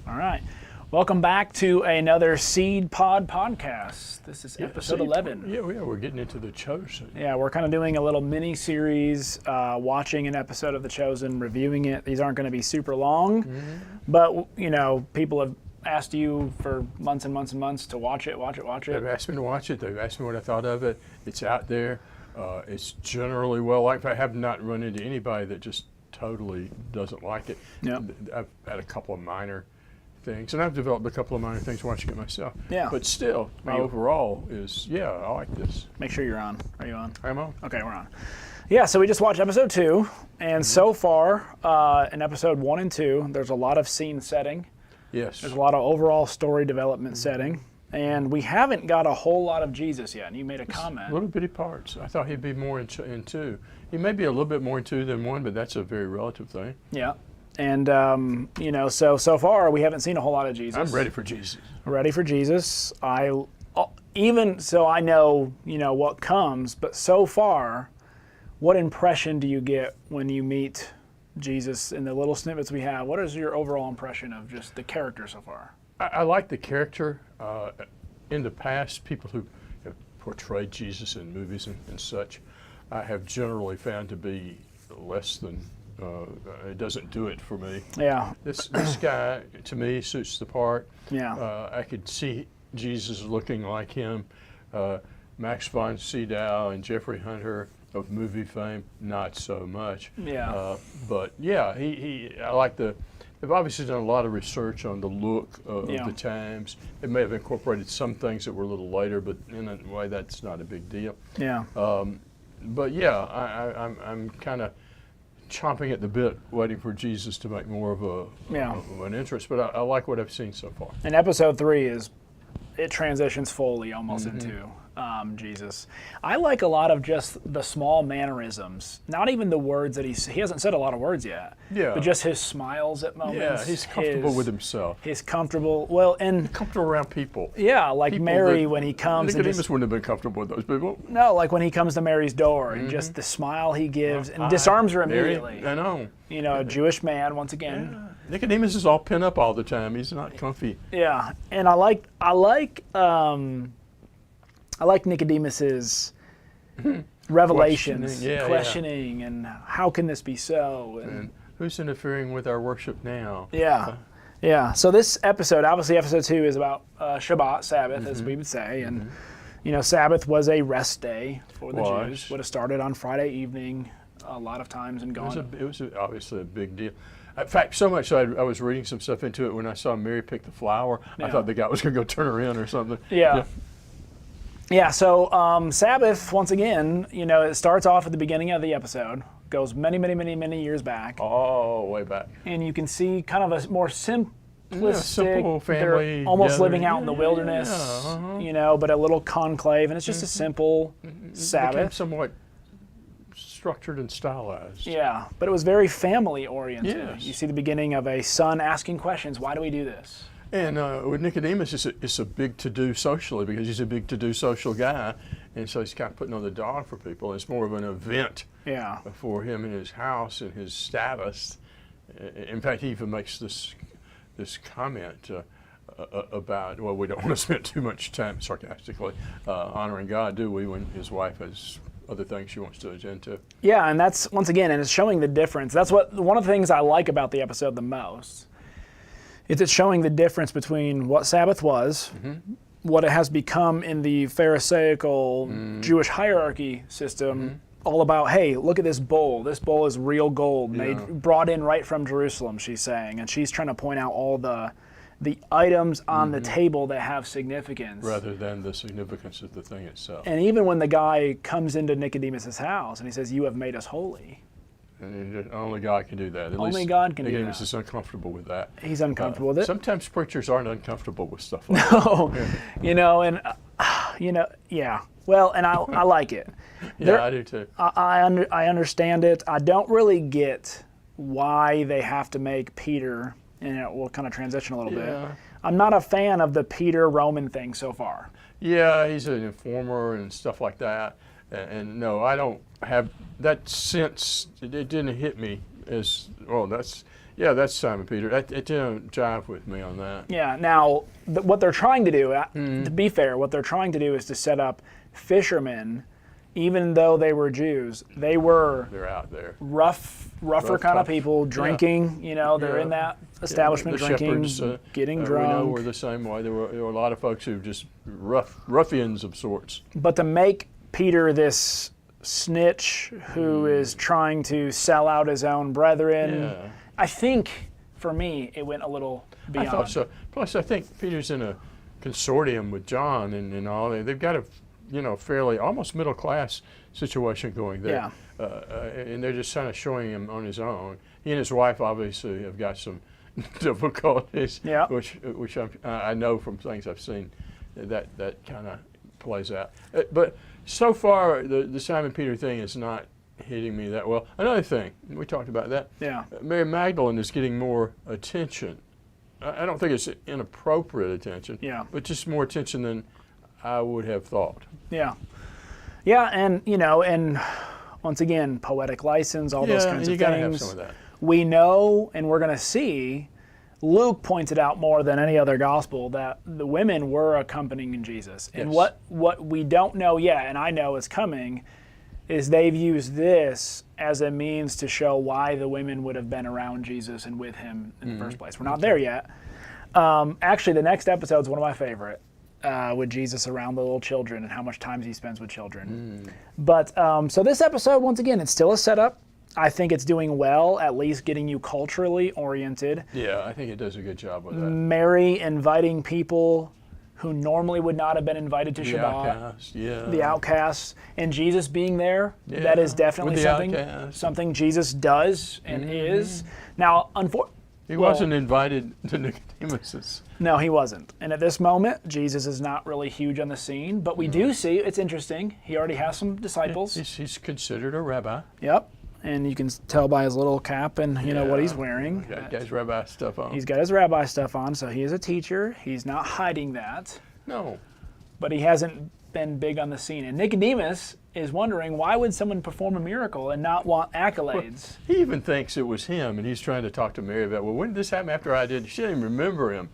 All right. Welcome back to another Seed Pod podcast. This is episode 11. Yeah, we're getting into The Chosen. Yeah, we're kind of doing a little mini series, watching an episode of The Chosen, reviewing it. These aren't going to be super long, but people have asked you for months and months and months to watch it. They've asked me to watch it. They've asked me what I thought of it. It's out there. It's generally well liked. I have not run into anybody that just totally doesn't like it. Yep. I've had a couple of minor things, and I've developed a couple of minor things watching it myself. Yeah. But still, my overall is, I like this. Make sure you're on. Are you on? I'm on. Okay, we're on. Yeah, so we just watched episode 2, and so far in episode 1 and 2, there's a lot of scene setting. Yes. There's a lot of overall story development setting, and we haven't got a whole lot of Jesus yet, and you made a comment. Little bitty parts. I thought he'd be more in 2. He may be a little bit more in 2 than 1, but that's a very relative thing. Yeah. And, so far we haven't seen a whole lot of Jesus. I'm ready for Jesus. Ready for Jesus. I know, what comes, but so far, what impression do you get when you meet Jesus in the little snippets we have? What is your overall impression of just the character so far? I like the character. In the past, people who have portrayed Jesus in movies and such, I have generally found to be less than, it doesn't do it for me. Yeah. This guy, to me, suits the part. Yeah. I could see Jesus looking like him. Max von Sydow and Jeffrey Hunter of movie fame, not so much. Yeah. But yeah, I like they've obviously done a lot of research on the look of the times. They may have incorporated some things that were a little later, but in a way that's not a big deal. Yeah. But yeah, I'm kind of chomping at the bit, waiting for Jesus to make more of an interest. But I like what I've seen so far. And episode 3 it transitions fully almost into Jesus. I like a lot of just the small mannerisms, not even the words that he hasn't said a lot of words yet. Yeah. But just his smiles at moments. Yeah, he's comfortable with himself. He's comfortable, Comfortable around people. Yeah, like people Mary when he comes. Nicodemus wouldn't have been comfortable with those people. No, like when he comes to Mary's door and just the smile he gives and disarms her immediately. Mary, I know. A Jewish man once again. Yeah. Nicodemus is all pent up all the time. He's not comfy. Yeah, and I like Nicodemus's revelations, questioning, and how can this be so? And who's interfering with our worship now? Yeah, yeah. So this episode, obviously, episode 2 is about Shabbat, Sabbath, as we would say, and Sabbath was a rest day for the Jews. Would have started on Friday evening, a lot of times, and gone. It was obviously a big deal. In fact, so much so I was reading some stuff into it when I saw Mary pick the flower. I thought the guy was going to go turn her in or something. Yeah, so Sabbath, once again, it starts off at the beginning of the episode, goes many, many, many, many years back. Oh, way back. And you can see kind of a more simplistic, simple family, they're almost living out in the yeah, wilderness, but a little conclave, and it's just a simple Sabbath. It became somewhat structured and stylized. Yeah, but it was very family-oriented. Yes. You see the beginning of a son asking questions, why do we do this? And with Nicodemus, it's a big to-do socially because he's a big to-do social guy, and so he's kind of putting on the dog for people. It's more of an event for him in his house and his status. In fact, he even makes this comment about, well, we don't want to spend too much time, sarcastically, honoring God, do we, when his wife has other things she wants to attend to. Yeah, and that's, once again, and it's showing the difference. That's one of the things I like about the episode the most. It's showing the difference between what Sabbath was, what it has become in the Pharisaical Jewish hierarchy system, all about, hey, look at this bowl. This bowl is real gold, brought in right from Jerusalem, she's saying. And she's trying to point out all the items on the table that have significance. Rather than the significance of the thing itself. And even when the guy comes into Nicodemus' house and he says, you have made us holy. And only God can do that. Only God can do that. Nicodemus is uncomfortable with that. He's uncomfortable with it. Sometimes preachers aren't uncomfortable with stuff like that. Well, and I like it. I do too. I understand it. I don't really get why they have to make Peter, and we'll kind of transition a little bit. I'm not a fan of the Peter Roman thing so far. Yeah, he's an informer and stuff like that. And no, I don't have that sense. It didn't hit me as well. Yeah, that's Simon Peter. It didn't jive with me on that. Yeah. Now, what they're trying to do, to be fair, what they're trying to do is to set up fishermen, even though they were Jews. They're out there. Rougher kind of people, drinking. You know, they're in that establishment the drinking, shepherds, getting drunk. We know were the same way. There were a lot of folks who just ruffians of sorts. But to make Peter this snitch who is trying to sell out his own brethren, I think, for me, it went a little beyond. I thought so. Plus, I think Peter's in a consortium with John and all. They've got a fairly almost middle class situation going there. Yeah. And they're just kind of showing him on his own. He and his wife obviously have got some difficulties, which I know from things I've seen that kind of plays out. But so far, the Simon Peter thing is not hitting me that well. Another thing, we talked about that. Yeah. Mary Magdalene is getting more attention. I don't think it's inappropriate attention, but just more attention than I would have thought. Yeah. Yeah, and once again, poetic license, all those kinds of things. You gotta have some of that. We know, and we're going to see, Luke points it out more than any other gospel, that the women were accompanying Jesus. And what we don't know yet, and I know is coming, is they've used this as a means to show why the women would have been around Jesus and with him in the first place. We're not there yet. Actually, the next episode is one of my favorite, with Jesus around the little children and how much time he spends with children. But so this episode, once again, it's still a setup. I think it's doing well, at least getting you culturally oriented. Yeah, I think it does a good job with that. Mary inviting people who normally would not have been invited to Shabbat. The outcasts. And Jesus being there, that is definitely something Jesus does and is. Now, he wasn't invited to Nicodemus's. No, he wasn't. And at this moment, Jesus is not really huge on the scene. But we do see, it's interesting, he already has some disciples. He's considered a rabbi. Yep. And you can tell by his little cap and what he's wearing. He's got his rabbi stuff on. He's got his rabbi stuff on, so he is a teacher. He's not hiding that. No. But he hasn't been big on the scene. And Nicodemus is wondering, why would someone perform a miracle and not want accolades? Well, he even thinks it was him, and he's trying to talk to Mary about, well, when did this happen after I did? She didn't even remember him.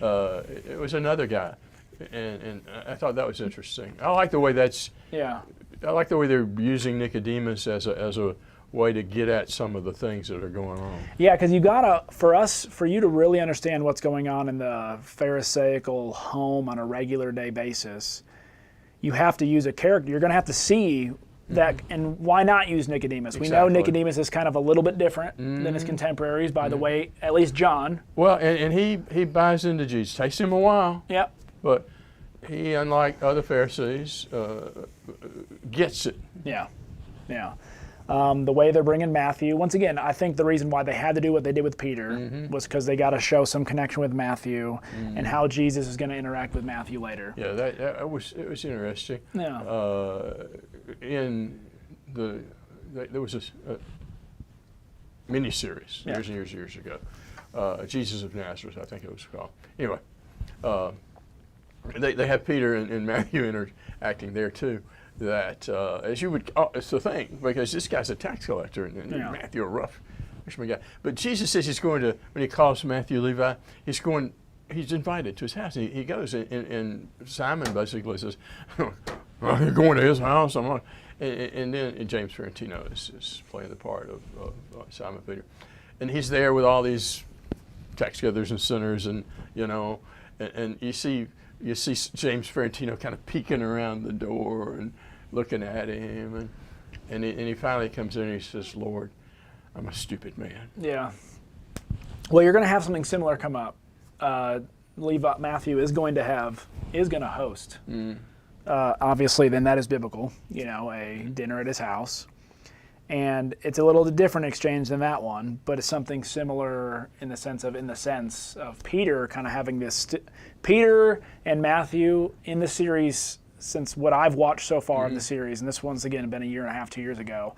It was another guy. And I thought that was interesting. I like the way I like the way they're using Nicodemus as a way to get at some of the things that are going on. Yeah, because you gotta, for you to really understand what's going on in the Pharisaical home on a regular day basis, you have to use a character. You're going to have to see that, and why not use Nicodemus? Exactly. We know Nicodemus is kind of a little bit different than his contemporaries, by the way, at least John. Well, and he buys into Jesus. Takes him a while. Yep. But he, unlike other Pharisees, gets it. Yeah. The way they're bringing Matthew, once again, I think the reason why they had to do what they did with Peter was because they got to show some connection with Matthew and how Jesus is going to interact with Matthew later. Yeah, it was interesting. Yeah. There was a miniseries years and years ago, Jesus of Nazareth, I think it was called. Anyway, they have Peter and Matthew interacting there too. That as you would, it's the thing, because this guy's a tax collector and Matthew a rough fisherman guy. But Jesus says he's going to, when he calls Matthew Levi, he's invited to his house. He goes and Simon basically says, well, you're going to his house. And then James Ferrantino is playing the part of Simon Peter. And he's there with all these tax gatherers and sinners and you see James Ferrantino kind of peeking around the door and looking at him, and he finally comes in and he says, Lord, I'm a stupid man. Yeah. Well, you're going to have something similar come up. Matthew is going to host. Obviously, then that is biblical, a dinner at his house. And it's a little different exchange than that one, but it's something similar in the sense of Peter kind of having this. Peter and Matthew in the series, since what I've watched so far in the series, and this one's again been a year and a half, 2 years ago,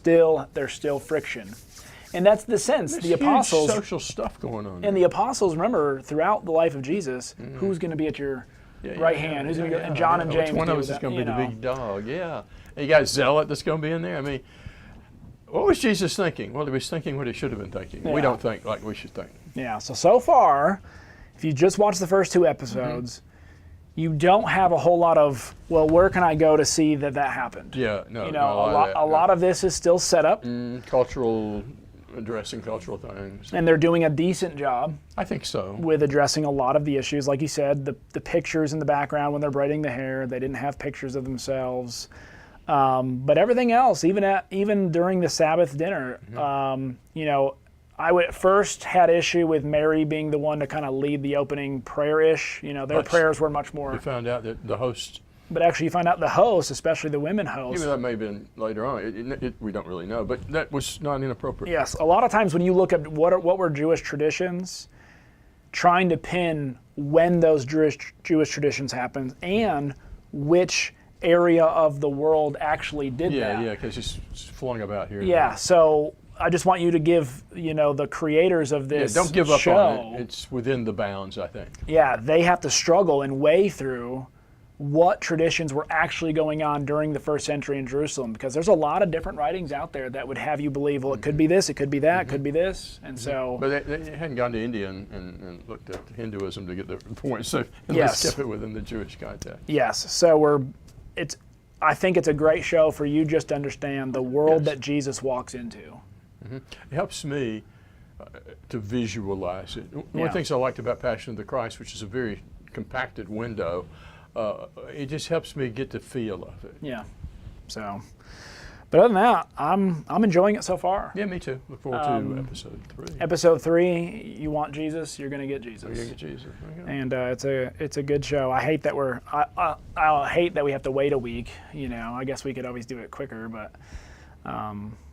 there's still friction. And that's the sense. There's the apostles, huge social stuff going on. And the apostles, remember, throughout the life of Jesus, who's going to be at your right hand? Who's going to go? And John and James. Which one of us is going to be the big dog? Yeah. And you got Zealot that's going to be in there. I mean, What was Jesus thinking? Well, he was thinking what he should have been thinking. Yeah. We don't think like we should think. Yeah, so far, if you just watch the first 2 episodes, you don't have a whole lot of, well, where can I go to see that happened? Yeah, no, You know, a lot of this is still set up, addressing cultural things. and they're doing a decent job I think so. with addressing a lot of the issues. Like you said, the pictures in the background when they're braiding the hair, they didn't have pictures of themselves. But everything else, even during the Sabbath dinner, you know, I would first had issue with Mary being the one to kind of lead the opening prayer-ish. You know, their prayers were much more. We found out that the host. But actually, you find out the hosts, especially the women hosts. Even that may have been later on. We don't really know, but that was not inappropriate. Yes, a lot of times when you look at what were Jewish traditions, trying to pin when those Jewish traditions happened and which area of the world actually did that. Yeah, because it's flung about here. Yeah, so I just want you to give, you know, the creators of this don't give up show, on it. It's within the bounds, I think. Yeah, they have to struggle and weigh through what traditions were actually going on during the first century in Jerusalem, because there's a lot of different writings out there that would have you believe, well, it could be this, it could be that, it could be this, and so. But they hadn't gone to India and looked at Hinduism to get the point, so Yes. let's keep it within the Jewish context. Yes, so I think it's a great show for you just to understand the world that Jesus walks into. It helps me to visualize it. One of the Yeah. things I liked about Passion of the Christ, which is a very compacted window, it just helps me get the feel of it. Yeah, so. But other than that, I'm enjoying it so far. Yeah, me too. Look forward to episode 3. Episode 3, you want Jesus, you're gonna get Jesus. We're gonna get Jesus. Okay. And it's a good show. I hate that I hate that we have to wait a week. You know, I guess we could always do it quicker, but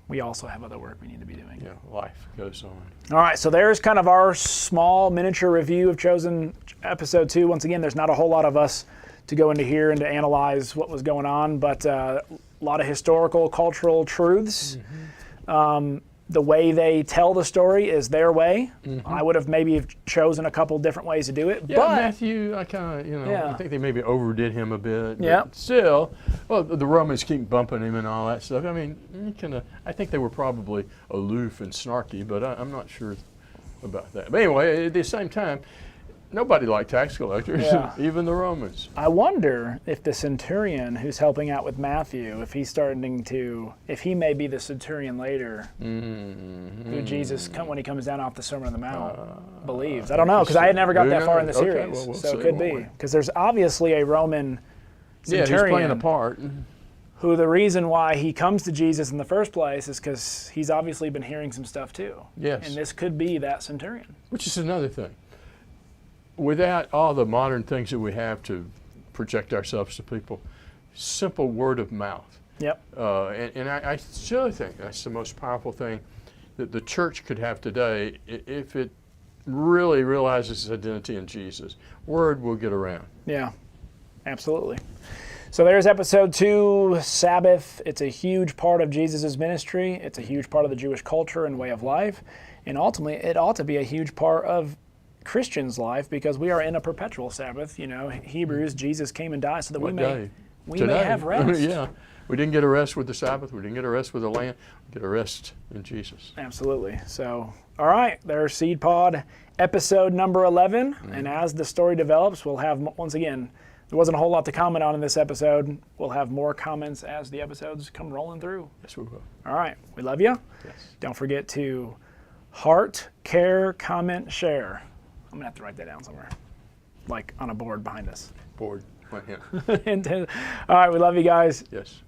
we also have other work we need to be doing. Yeah, life goes on. All right, so there's kind of our small miniature review of Chosen episode 2. Once again, there's not a whole lot of us to go into here and to analyze what was going on, but a lot of historical, cultural truths. The way they tell the story is their way. I would have maybe chosen a couple different ways to do it. Yeah, but Matthew, I kind of, I think they maybe overdid him a bit. Yeah. But still, well, the Romans keep bumping him and all that stuff. I mean, I think they were probably aloof and snarky, but I'm not sure about that. But anyway, at the same time, nobody liked tax collectors, even the Romans. I wonder if the centurion who's helping out with Matthew, if he may be the centurion later, who Jesus, when he comes down off the Sermon on the Mount, believes. I don't know, because I had never got that far in the series, well, we'll so see, it could won't be. we? Because there's obviously a Roman centurion Yeah, he's playing a part. who the reason why he comes to Jesus in the first place is because he's obviously been hearing some stuff too. Yes. And this could be that centurion. Which is another thing. Without all the modern things that we have to project ourselves to people, simple word of mouth. Yep. And I still think that's the most powerful thing that the church could have today if it really realizes its identity in Jesus. Word will get around. Yeah, absolutely. So there's episode 2, Sabbath. It's a huge part of Jesus' ministry. It's a huge part of the Jewish culture and way of life. And ultimately, it ought to be a huge part of Christians' life because we are in a perpetual Sabbath. You know, Hebrews, Jesus came and died so that we may have rest. Yeah. We didn't get a rest with the Sabbath. We didn't get a rest with the land. We get a rest in Jesus. Absolutely. So, all right, there's Seed Pod episode number 11. And as the story develops, we'll have, once again, there wasn't a whole lot to comment on in this episode. We'll have more comments as the episodes come rolling through. Yes, we will. All right, we love you. Yes. Don't forget to heart, care, comment, share. I'm going to have to write that down somewhere, like on a board behind us. Board. Went him. All right, we love you guys. Yes.